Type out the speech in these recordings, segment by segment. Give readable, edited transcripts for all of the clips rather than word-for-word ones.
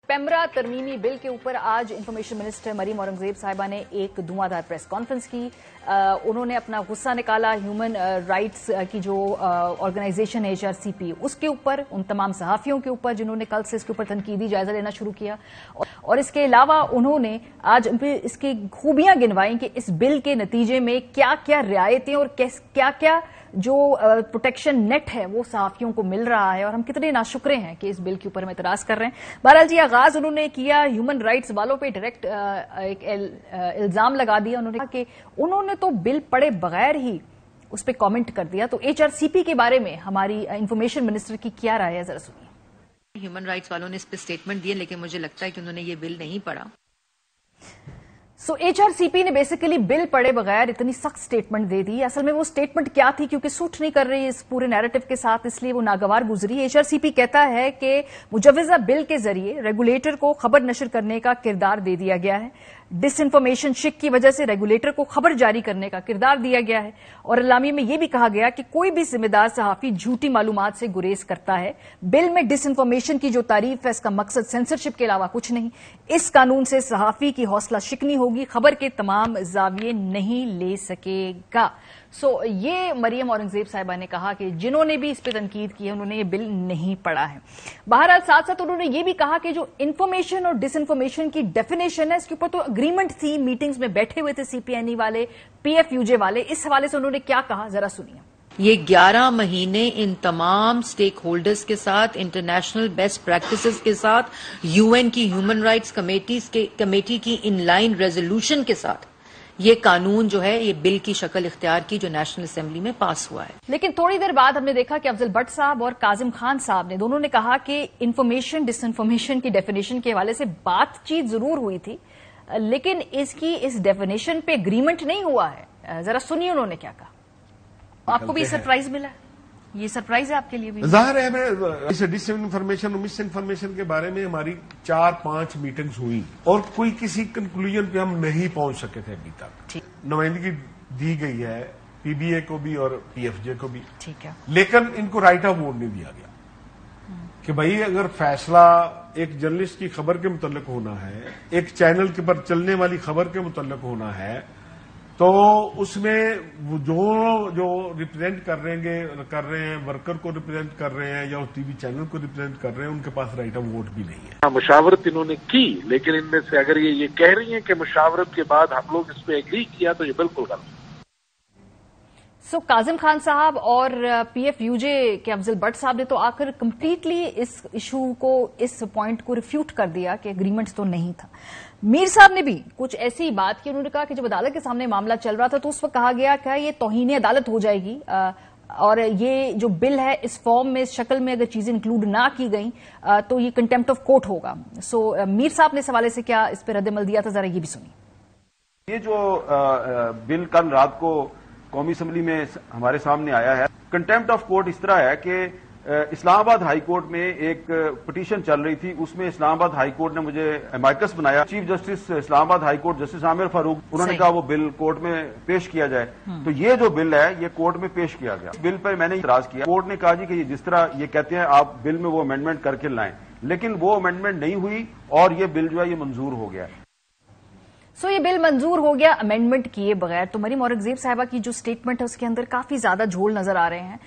PEMRA तरमीमी bill के ऊपर आज इंफॉर्मेशन मिनिस्टर मरीम औरंगजेब साहिबा ने एक धुआंधार प्रेस कॉन्फ्रेंस की। उन्होंने अपना गुस्सा निकाला ह्यूमन राइट्स की जो ऑर्गेनाइजेशन है HRCP उसके ऊपर, उन तमाम सहाफियों के ऊपर जिन्होंने कल से इसके ऊपर तनकीदी जायजा लेना शुरू किया। और इसके अलावा उन्होंने आज इसकी खूबियां गिनवाई कि इस बिल के नतीजे में क्या क्या रियायतें और क्या क्या जो प्रोटेक्शन नेट है वो सहाफियों को मिल रहा है और हम कितने नाशुक्रे हैं कि इस बिल के ऊपर हम एतराज कर रहे हैं। बहरहाल जी, आगाज उन्होंने किया ह्यूमन राइट्स वालों पे डायरेक्ट एक इल्जाम लगा दिया। उन्होंने कहा कि उन्होंने तो बिल पढ़े बगैर ही उस पर कमेंट कर दिया। तो HRCP के बारे में हमारी इंफॉर्मेशन मिनिस्टर की क्या राय है, जरा सुनिए। ह्यूमन राइट्स वालों ने इस पर स्टेटमेंट दिए, लेकिन मुझे लगता है कि उन्होंने ये बिल नहीं पढ़ा। HRCP ने बेसिकली बिल पढ़े बगैर इतनी सख्त स्टेटमेंट दे दी। असल में वो स्टेटमेंट क्या थी, क्योंकि सूट नहीं कर रही इस पूरे नैरेटिव के साथ, इसलिए वो नागवार गुजरी। HRCP कहता है कि मुजव्वजा बिल के जरिए रेगुलेटर को खबर नशर करने का किरदार दे दिया गया है। डिसइंफॉर्मेशन शिक की वजह से रेगुलेटर को खबर जारी करने का किरदार दिया गया है। और इलामी में यह भी कहा गया कि कोई भी जिम्मेदार सहाफी झूठी मालूमात से गुरेज करता है। बिल में डिसइंफॉर्मेशन की जो तारीफ है, इसका मकसद सेंसरशिप के अलावा कुछ नहीं। इस कानून से सहाफी की हौसला शिकनी होगी, खबर के तमाम जाविये नहीं ले सकेगा। ये मरियम औरंगजेब साहिबा ने कहा कि जिन्होंने भी इस पर तनकीद की है उन्होंने ये बिल नहीं पढ़ा है। बहरहाल साथ साथ उन्होंने ये भी कहा कि जो इन्फॉर्मेशन और डिसइंफॉर्मेशन की डेफिनेशन है, इसके ऊपर तो अग्रीमेंट थी, मीटिंग्स में बैठे हुए थे CPNE वाले, PFUJ वाले। इस हवाले से उन्होंने क्या कहा, जरा सुनिए। ये 11 महीने इन तमाम स्टेक होल्डर्स के साथ, इंटरनेशनल बेस्ट प्रैक्टिसेस के साथ, UN की ह्यूमन राइट्स कमेटी की इनलाइन रेजोल्यूशन के साथ ये कानून जो है, ये बिल की शक्ल इख्तियार की, जो नेशनल असेंबली में पास हुआ है। लेकिन थोड़ी देर बाद हमने देखा कि अफजल भट्ट साहब और काजिम खान साहब ने दोनों ने कहा कि इन्फॉर्मेशन डिसइंफॉर्मेशन की डेफिनेशन के हवाले से बातचीत जरूर हुई थी, लेकिन इसकी इस डेफिनेशन पे एग्रीमेंट नहीं हुआ है। जरा सुनिए उन्होंने क्या कहा। आपको भी सरप्राइज मिला? ये सरप्राइज है आपके लिए भी? जाहिर है, मैं इस डिसइंफॉर्मेशन और मिस इन्फॉर्मेशन के बारे में हमारी 4-5 मीटिंग्स हुई और कोई किसी कंक्लूजन पे हम नहीं पहुंच सके थे अभी तक। नुमाइंदगी दी गई है PBA को भी और PFJ को भी, ठीक है, लेकिन इनको राइट ऑफ वोट नहीं दिया गया कि भाई अगर फैसला एक जर्नलिस्ट की खबर के मुतल्लिक होना है, एक चैनल के पर चलने वाली खबर के मुतल्लिक होना है, तो उसमें जो रिप्रेजेंट कर रहे हैं, वर्कर को रिप्रेजेंट कर रहे हैं या टीवी चैनल को रिप्रेजेंट कर रहे हैं, उनके पास राइट ऑफ वोट भी नहीं है। मुशावरत इन्होंने की, लेकिन इनमें से अगर ये कह रही हैं कि मुशावरत के बाद हम लोग इस पे एग्री किया, तो ये बिल्कुल गलत। काजिम खान साहब और PFUJ के अफजल भट्ट साहब ने तो आकर कंप्लीटली इस इशू को, इस पॉइंट को रिफ्यूट कर दिया कि एग्रीमेंट तो नहीं था। मीर साहब ने भी कुछ ऐसी बात की। उन्होंने कहा कि जब अदालत के सामने मामला चल रहा था तो उस वक्त कहा गया कि ये तौहीन अदालत हो जाएगी और ये जो बिल है इस फॉर्म में, इस शक्ल में अगर चीजें इंक्लूड ना की गई तो ये कंटेम्प्ट ऑफ कोर्ट होगा। मीर साहब ने इस हवाले से क्या इस पर रद्द-ए-अमल दिया था, जरा ये भी सुनिए। ये जो बिल कल रात को कौमी असम्बली में हमारे सामने आया है, कंटेम्प्ट ऑफ कोर्ट इस तरह है कि इस्लामाबाद हाई कोर्ट में एक पिटीशन चल रही थी, उसमें इस्लामाबाद हाई कोर्ट ने मुझे एमाइकस बनाया। Chief justice Islamabad high court justice Aamir Farooq, उन्होंने कहा वो बिल कोर्ट में पेश किया जाए। तो ये जो बिल है ये कोर्ट में पेश किया गया। बिल पर मैंने इतराज किया। कोर्ट ने कहा जी कि जिस तरह ये कहते हैं आप बिल में वो अमेंडमेंट करके लाएं, लेकिन वो अमेंडमेंट नहीं हुई और ये बिल जो है ये मंजूर हो गया। ये बिल मंजूर हो गया अमेंडमेंट किए बगैर। तो मरीम औरंगजेब साहिबा की जो स्टेटमेंट है उसके अंदर काफी ज्यादा झोल नजर आ रहे हैं।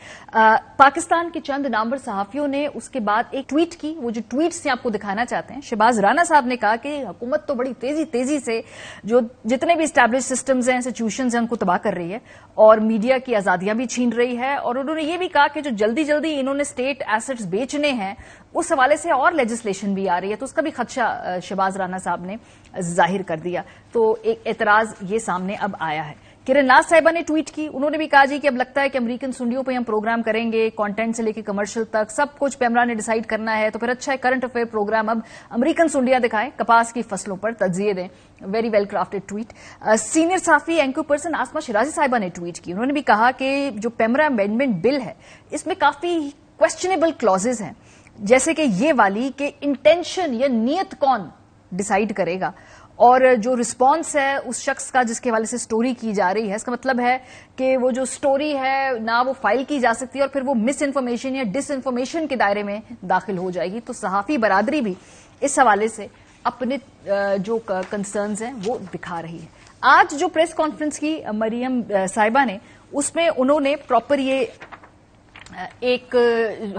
पाकिस्तान के चंद नामवर सहाफियों ने उसके बाद एक ट्वीट की, वो जो ट्वीट से आपको दिखाना चाहते हैं। शहबाज राना साहब ने कहा कि हुकूमत तो बड़ी तेजी से जो जितने भी एस्टैब्लिश सिस्टम्स हैं, इंस्टीट्यूशंस हैं, उनको तबाह कर रही है और मीडिया की आजादियां भी छीन रही है। और उन्होंने ये भी कहा कि जो जल्दी इन्होंने स्टेट एसेट्स बेचने हैं उस हवाले से और लेजिस्लेशन भी आ रही है, तो उसका भी खदशा शहबाज राना साहब ने जाहिर कर दिया। तो एक एतराज ये सामने अब आया है। किरण नाज साहिबा ने ट्वीट की। उन्होंने भी कहा जी कि अब लगता है कि अमेरिकन सुंडियों पे हम प्रोग्राम करेंगे, कंटेंट से लेकर कमर्शियल तक सब कुछ पेमरा ने डिसाइड करना है। तो फिर अच्छा है करंट अफेयर प्रोग्राम अब अमेरिकन सुंडियां दिखाएं, कपास की फसलों पर तज्जिए दें। Very well crafted tweet. Senior साफी एंकर पर्सन आसमा शिराजी साहिबा ने ट्वीट की। उन्होंने भी कहा कि जो पेमरा अमेंडमेंट बिल है इसमें काफी क्वेश्चनेबल क्लॉजेज हैं, जैसे कि ये वाली कि इंटेंशन या नीयत कौन डिसाइड करेगा और जो रिस्पांस है उस शख्स का जिसके हवाले से स्टोरी की जा रही है। इसका मतलब है कि वो जो स्टोरी है ना वो फाइल की जा सकती है और फिर वो मिस इन्फॉर्मेशन या डिस इन्फॉर्मेशन के दायरे में दाखिल हो जाएगी। तो सहाफी बरादरी भी اس حوالے سے اپنے جو کنسرنز ہیں وہ دکھا رہی ہے. آج جو پریس کانفرنس کی مریم صاحبہ نے, اس میں انہوں نے پراپر یہ ایک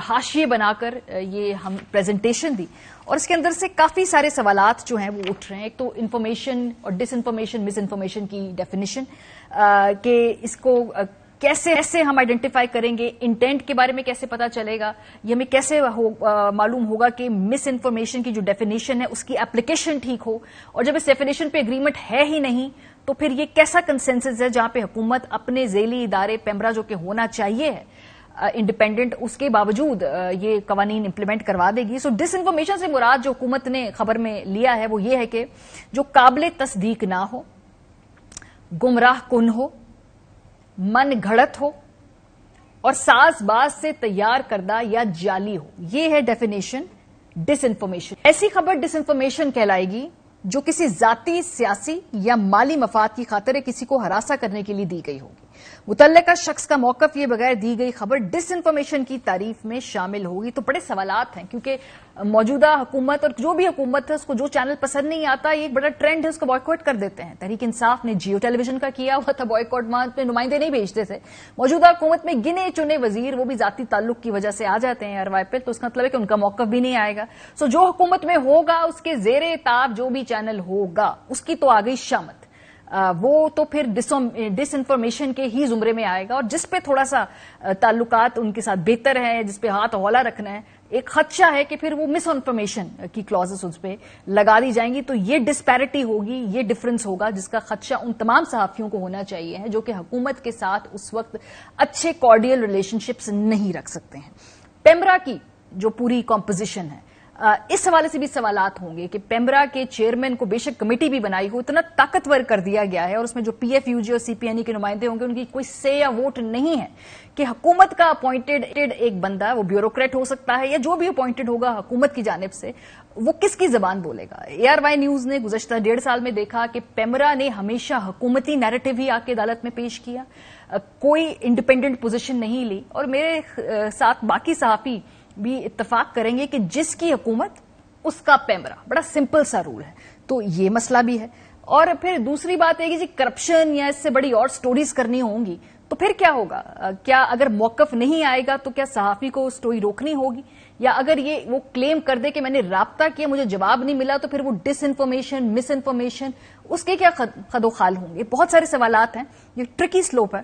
حاشیے بنا کر یہ ہم پریزنٹیشن دی, اور اس کے اندر سے کافی سارے سوالات جو ہیں وہ اٹھ رہے ہیں. ایک تو انفارمیشن اور ڈس انفارمیشن, مس انفارمیشن کی ڈیفینیشن, کہ اس کو کیسے ہم آئیڈینٹیفائی کریں گے, انٹینٹ کے بارے میں کیسے پتا چلے گا, یہ ہمیں کیسے معلوم ہوگا کہ مس انفارمیشن کی جو ڈیفینیشن ہے اس کی اپلیکیشن ٹھیک ہو, اور جب اس ڈیفینیشن پہ اگریمنٹ ہے ہی نہیں تو پھر یہ کیسا کنسنسس ہے جہاں پہ حکومت اپنے ذیلی ادارے پیمرا جو کہ ہونا چاہیے ہے انڈیپینڈنٹ, اس کے باوجود یہ قوانین امپلیمنٹ کروا دے گی. سو ڈس انفارمیشن سے مراد جو حکومت نے خبر میں لیا ہے وہ یہ ہے کہ جو قابل تصدیق نہ ہو, گمراہ کن ہو, من گھڑت ہو اور ساز باز سے تیار کردہ یا جعلی ہو. یہ ہے ڈیفینیشن ڈس انفارمیشن. ایسی خبر ڈس انفارمیشن کہلائے گی جو کسی ذاتی, سیاسی یا مالی مفاد کی خاطر کسی کو ہراساں کرنے کے لیے دی گئی ہوگی. متعلقہ شخص کا موقف یہ بغیر دی گئی خبر ڈس انفارمیشن کی تعریف میں شامل ہوگی. تو بڑے سوالات ہیں, کیونکہ موجودہ حکومت اور جو بھی حکومت ہے اس کو جو چینل پسند نہیں آتا, یہ ایک بڑا ٹرینڈ ہے, اس کو بائیکاٹ کر دیتے ہیں. تحریک انصاف نے جیو ٹیلی ویژن کا کیا ہوا تھا بائیکاٹ, وہاں پہ نمائندے نہیں بھیجتے تھے. موجودہ حکومت میں گنے چنے وزیر وہ بھی ذاتی تعلق کی وجہ سے آ جاتے ہیں اروائی پہ, تو اس کا مطلب ہے کہ ان کا موقف بھی نہیں آئے گا. سو جو حکومت میں ہوگا اس کے زیر تاب جو بھی چینل ہوگا اس کی تو آ گئی شامت, وہ تو پھر ڈس انفارمیشن کے ہی زمرے میں آئے گا. اور جس پہ تھوڑا سا تعلقات ان کے ساتھ بہتر ہیں, جس پہ ہاتھ حوالہ رکھنا ہے, ایک خدشہ ہے کہ پھر وہ مس انفارمیشن کی کلازز اس پہ لگا دی جائیں گی. تو یہ ڈسپیرٹی ہوگی, یہ ڈفرنس ہوگا جس کا خدشہ ان تمام صحافیوں کو ہونا چاہیے ہے جو کہ حکومت کے ساتھ اس وقت اچھے کارڈیل ریلیشن شپس نہیں رکھ سکتے ہیں. پیمرا کی جو پوری کمپوزیشن ہے, اس حوالے سے بھی سوالات ہوں گے کہ پیمرا کے چیئرمین کو بے شک کمیٹی بھی بنائی ہو, اتنا طاقتور کر دیا گیا ہے, اور اس میں جو پی ایف یو جی اور سی پی این ای کے نمائندے ہوں گے ان کی کوئی سے یا ووٹ نہیں ہے کہ حکومت کا اپوائنٹڈ ایک بندہ, وہ بیوروکریٹ ہو سکتا ہے یا جو بھی اپوائنٹڈ ہوگا حکومت کی جانب سے, وہ کس کی زبان بولے گا. اے آر وائی نیوز نے گزشتہ 1.5 سال میں دیکھا کہ پیمرا نے ہمیشہ حکومتی نیریٹو ہی آ کے عدالت میں پیش کیا, کوئی انڈیپینڈنٹ پوزیشن نہیں لی. اور میرے ساتھ باقی صحافی بھی اتفاق کریں گے کہ جس کی حکومت اس کا پیمرا, بڑا سمپل سا رول ہے. تو یہ مسئلہ بھی ہے. اور پھر دوسری بات ہے کہ جی کرپشن یا اس سے بڑی اور سٹوریز کرنی ہوں گی تو پھر کیا ہوگا, کیا اگر موقف نہیں آئے گا تو کیا صحافی کو سٹوری روکنی ہوگی, یا اگر یہ وہ کلیم کر دے کہ میں نے رابطہ کیا مجھے جواب نہیں ملا تو پھر وہ ڈس انفارمیشن, مس انفارمیشن, اس کے کیا خد و خال ہوں گے. بہت سارے سوالات ہیں, یہ ٹرکی سلوپ ہے.